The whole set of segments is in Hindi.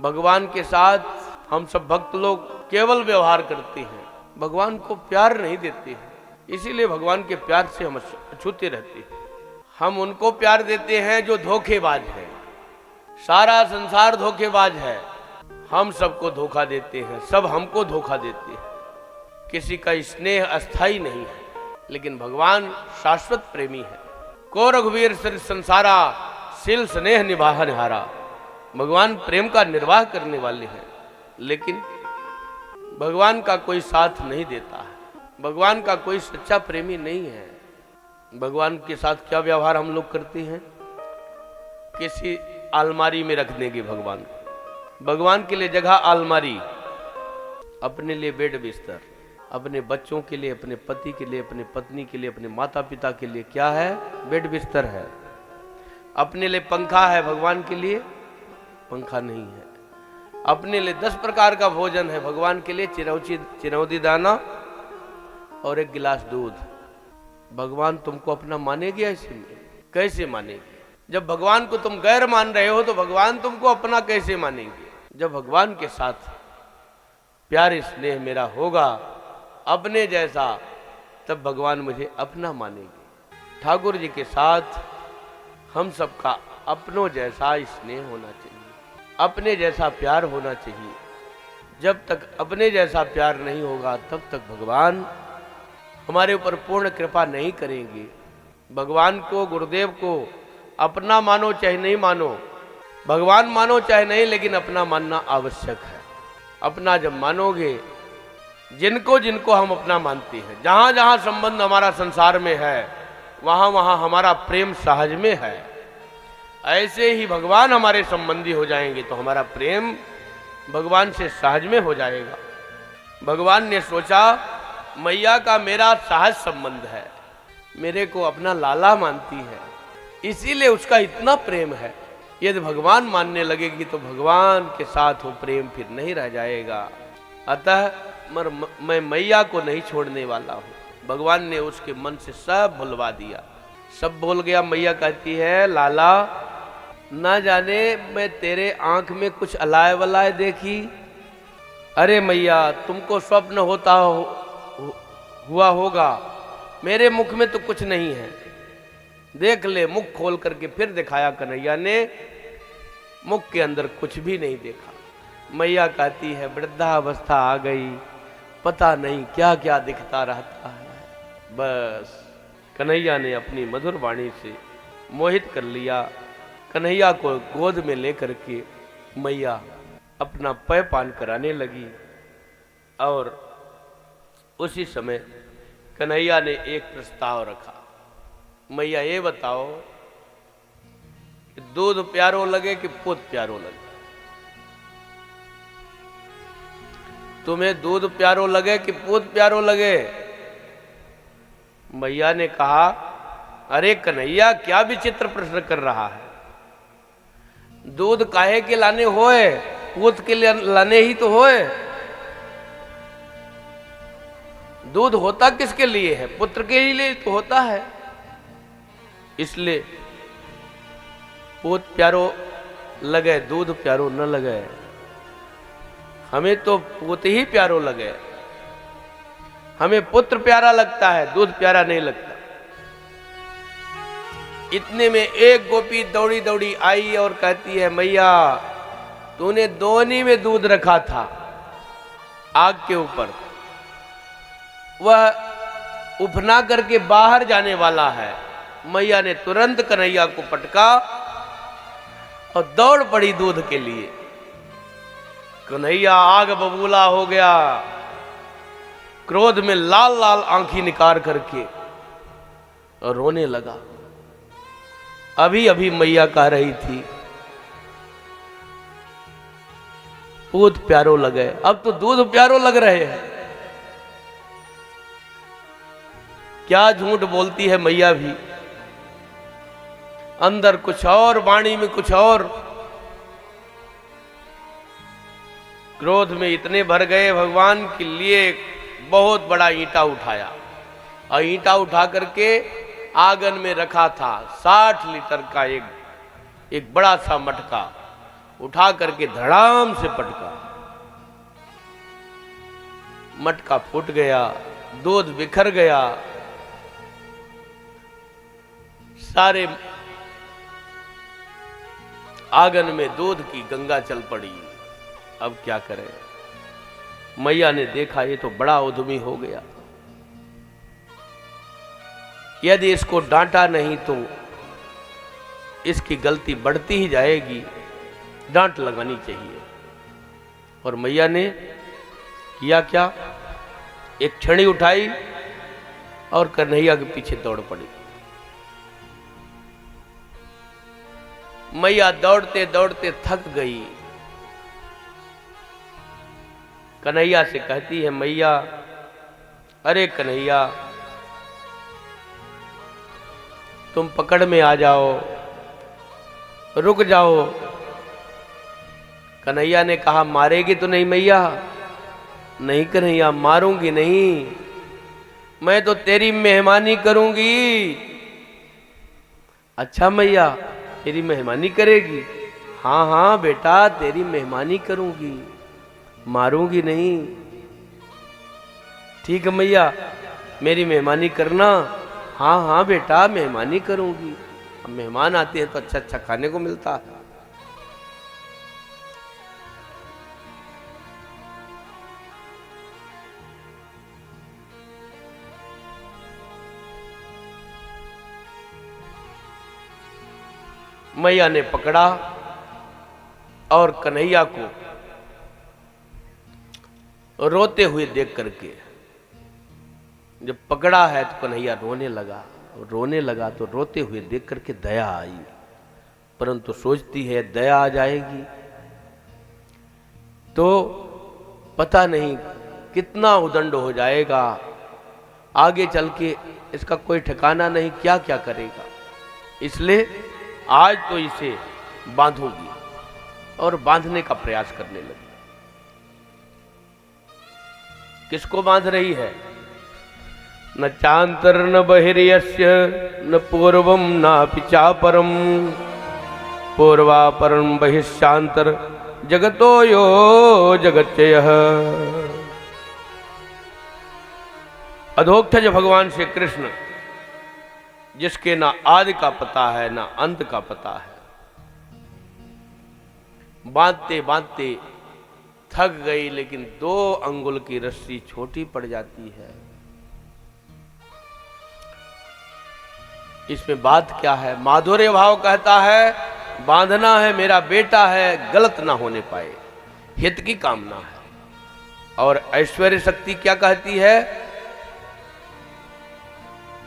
भगवान के साथ हम सब भक्त लोग केवल व्यवहार करते हैं, भगवान को प्यार नहीं देते हैं। इसीलिए भगवान के प्यार से हम अछूते रहते हैं। हम उनको प्यार देते हैं जो धोखेबाज है। सारा संसार धोखेबाज है, हम सबको धोखा देते हैं, सब हमको धोखा देते हैं। किसी का स्नेह अस्थाई नहीं है, लेकिन भगवान शाश्वत प्रेमी है। को रघुवीर सिर संसारा, सिल स्नेह निभाह निहारा। भगवान प्रेम का निर्वाह करने वाले हैं, लेकिन भगवान का कोई साथ नहीं देता है। भगवान का कोई सच्चा प्रेमी नहीं है। भगवान के साथ क्या व्यवहार हम लोग करते हैं? किसी अलमारी में रख देंगे भगवान को। भगवान के लिए जगह अलमारी, अपने लिए बेड बिस्तर, अपने बच्चों के लिए, अपने पति के लिए, अपने पत्नी के लिए, अपने माता पिता के लिए क्या है? बेड बिस्तर है। अपने लिए पंखा है, भगवान के लिए पंखा नहीं है। अपने लिए 10 प्रकार का भोजन है, भगवान के लिए चिरौंधी दाना और एक गिलास दूध। भगवान तुमको अपना मानेगी? ऐसे में कैसे मानेगी? जब भगवान को तुम गैर मान रहे हो तो भगवान तुमको अपना कैसे मानेंगे? जब भगवान के साथ प्यार स्नेह मेरा होगा अपने जैसा, तब भगवान मुझे अपना मानेंगे। ठाकुर जी के साथ हम सबका अपनों जैसा स्नेह होना चाहिए, अपने जैसा प्यार होना चाहिए। जब तक अपने जैसा प्यार नहीं होगा तब तक भगवान हमारे ऊपर पूर्ण कृपा नहीं करेंगे। भगवान को, गुरुदेव को अपना मानो चाहे नहीं मानो, भगवान मानो चाहे नहीं, लेकिन अपना मानना आवश्यक है। अपना जब मानोगे, जिनको जिनको हम अपना मानते हैं, जहां जहां संबंध हमारा संसार में है, वहां वहां हमारा प्रेम सहज में है। ऐसे ही भगवान हमारे संबंधी हो जाएंगे तो हमारा प्रेम भगवान से सहज में हो जाएगा। भगवान ने सोचा मैया का मेरा सहज संबंध है, मेरे को अपना लाला मानती है, इसीलिए उसका इतना प्रेम है। यदि भगवान मानने लगेगी तो भगवान के साथ वो प्रेम फिर नहीं रह जाएगा। अतः मैं मैया को नहीं छोड़ने वाला हूँ। भगवान ने उसके मन से सब भुलवा दिया, सब भूल गया। मैया कहती है, लाला ना जाने मैं तेरे आंख में कुछ अलाय वलाय देखी। अरे मैया, तुमको स्वप्न होता हुआ होगा, मेरे मुख में तो कुछ नहीं है, देख ले। मुख खोल करके फिर दिखाया कन्हैया ने, मुख के अंदर कुछ भी नहीं देखा। मैया कहती है, वृद्धावस्था आ गई, पता नहीं क्या क्या दिखता रहता है। बस कन्हैया ने अपनी मधुर वाणी से मोहित कर लिया। कन्हैया को गोद में लेकर के मैया अपना पैपान कराने लगी। और उसी समय कन्हैया ने एक प्रस्ताव रखा, मैया ये बताओ कि दूध प्यारो लगे कि पुत प्यारो लगे? तुम्हें दूध प्यारो लगे कि पुत प्यारो लगे? मैया ने कहा, अरे कन्हैया, क्या विचित्र प्रश्न कर रहा है। दूध काहे के लाने होए? पुत के लाने ही तो होए। दूध होता किसके लिए है? पुत्र के लिए तो होता है। इसलिए पुत प्यारो लगे, दूध प्यारो न लगे। हमें तो पुत ही प्यारो लगे, हमें पुत्र प्यारा लगता है, दूध प्यारा नहीं लगता। इतने में एक गोपी दौड़ी दौड़ी आई और कहती है, मैया तूने दोनी में दूध रखा था आग के ऊपर, वह उफना करके बाहर जाने वाला है। मैया ने तुरंत कन्हैया को पटका और दौड़ पड़ी दूध के लिए। कन्हैया आग बबूला हो गया, क्रोध में लाल लाल आंखी निकाल करके और रोने लगा। अभी अभी मैया कह रही थी पूत प्यारो लगे, अब तो दूध प्यारो लग रहे हैं। क्या झूठ बोलती है मैया भी, अंदर कुछ और, वाणी में कुछ और। क्रोध में इतने भर गए, भगवान के लिए बहुत बड़ा ईंटा उठाया और ईंटा उठा करके आंगन में रखा था 60 लीटर का एक बड़ा सा मटका, उठा करके धड़ाम से पटका, मटका फूट गया, दूध बिखर गया, सारे आंगन में दूध की गंगा चल पड़ी। अब क्या करें? मैया ने देखा ये तो बड़ा उद्यमी हो गया, यदि इसको डांटा नहीं तो इसकी गलती बढ़ती ही जाएगी, डांट लगानी चाहिए। और मैया ने किया क्या? एक छड़ी उठाई और कन्हैया के पीछे दौड़ पड़ी। मैया दौड़ते दौड़ते थक गई, कन्हैया से कहती है, मैया, अरे कन्हैया, तुम पकड़ में आ जाओ, रुक जाओ। कन्हैया ने कहा, मारेगी तो नहीं मैया? नहीं कन्हैया, मारूंगी नहीं, मैं तो तेरी मेहमानी करूंगी। अच्छा मैया, तेरी मेहमानी करेगी? हाँ हाँ बेटा, तेरी मेहमानी करूंगी, मारूंगी नहीं। ठीक है मैया, मेरी मेहमानी करना। हाँ हाँ बेटा, मेहमानी करूंगी। अब मेहमान आते हैं तो अच्छा अच्छा खाने को मिलता है। मैया ने पकड़ा और कन्हैया को रोते हुए देख करके, जब पकड़ा है तो कन्हैया रोने लगा तो रोते हुए देख करके दया आई, परंतु सोचती है दया आ जाएगी तो पता नहीं कितना उदंड हो जाएगा, आगे चल के इसका कोई ठिकाना नहीं, क्या क्या करेगा। इसलिए आज तो इसे बांधूंगी, और बांधने का प्रयास करने लगी। किसको बांध रही है? न चांतर न बहिर्यस्य न पूर्वम नापि चापरम, पूर्वापरम बहिश्चांतर जगतो यो जगत्ययः। अधोक्षज भगवान श्री कृष्ण, जिसके ना आदि का पता है ना अंत का पता है, बांधते बांधते थक गई, लेकिन 2 अंगुल की रस्सी छोटी पड़ जाती है। इसमें बात क्या है? माधुर्य भाव कहता है बांधना है, मेरा बेटा है, गलत ना होने पाए, हित की कामना है। और ऐश्वर्य शक्ति क्या कहती है?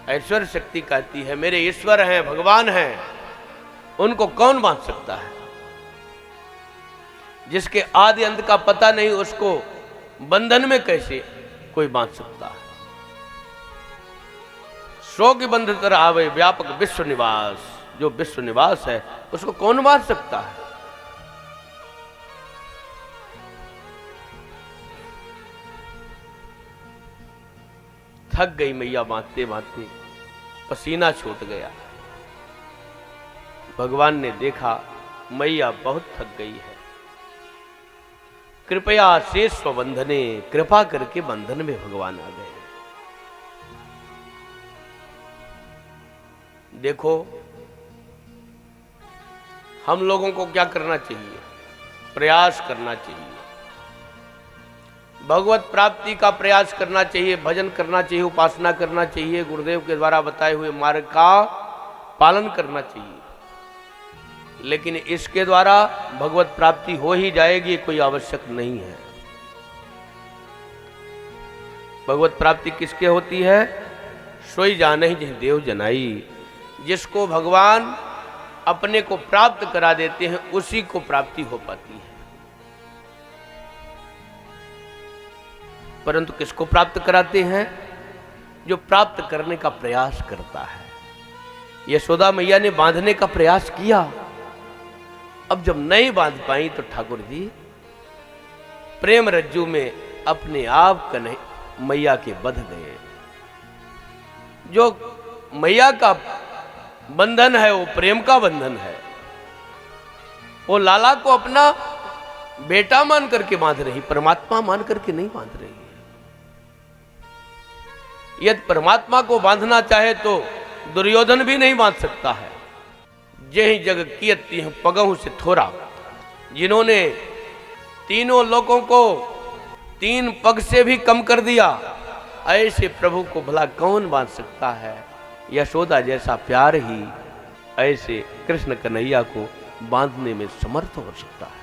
ऐश्वर्य शक्ति कहती है मेरे ईश्वर हैं, भगवान हैं, उनको कौन बांध सकता है? जिसके आदि अंत का पता नहीं, उसको बंधन में कैसे कोई बांध सकता है? सो की बंध तर आवे व्यापक विश्व निवास, जो विश्व निवास है उसको कौन बांध सकता है? थक गई मैया बांधते बांधते, पसीना छूट गया। भगवान ने देखा मैया बहुत थक गई है, कृपया शेष स्वबंधने, कृपा करके बंधन में भगवान आ गए। देखो हम लोगों को क्या करना चाहिए? प्रयास करना चाहिए, भगवत प्राप्ति का प्रयास करना चाहिए, भजन करना चाहिए, उपासना करना चाहिए, गुरुदेव के द्वारा बताए हुए मार्ग का पालन करना चाहिए। लेकिन इसके द्वारा भगवत प्राप्ति हो ही जाएगी, कोई आवश्यक नहीं है। भगवत प्राप्ति किसके होती है? सोई जानहि जिह देव जनाई, जिसको भगवान अपने को प्राप्त करा देते हैं उसी को प्राप्ति हो पाती है। परंतु किसको प्राप्त कराते हैं? जो प्राप्त करने का प्रयास करता है। यशोदा मैया ने बांधने का प्रयास किया, अब जब नहीं बांध पाई तो ठाकुर जी प्रेम रज्जू में अपने आप मैया के बंध गए। जो मैया का बंधन है वो प्रेम का बंधन है, वो लाला को अपना बेटा मान करके बांध रही, परमात्मा मान करके नहीं बांध रही है। यदि परमात्मा को बांधना चाहे तो दुर्योधन भी नहीं बांध सकता है। जेहि जग कियती पगहु से थोड़ा, जिन्होंने तीनों लोगों को 3 पग से भी कम कर दिया, ऐसे प्रभु को भला कौन बांध सकता है। यशोदा जैसा प्यार ही ऐसे कृष्ण कन्हैया को बांधने में समर्थ हो सकता है।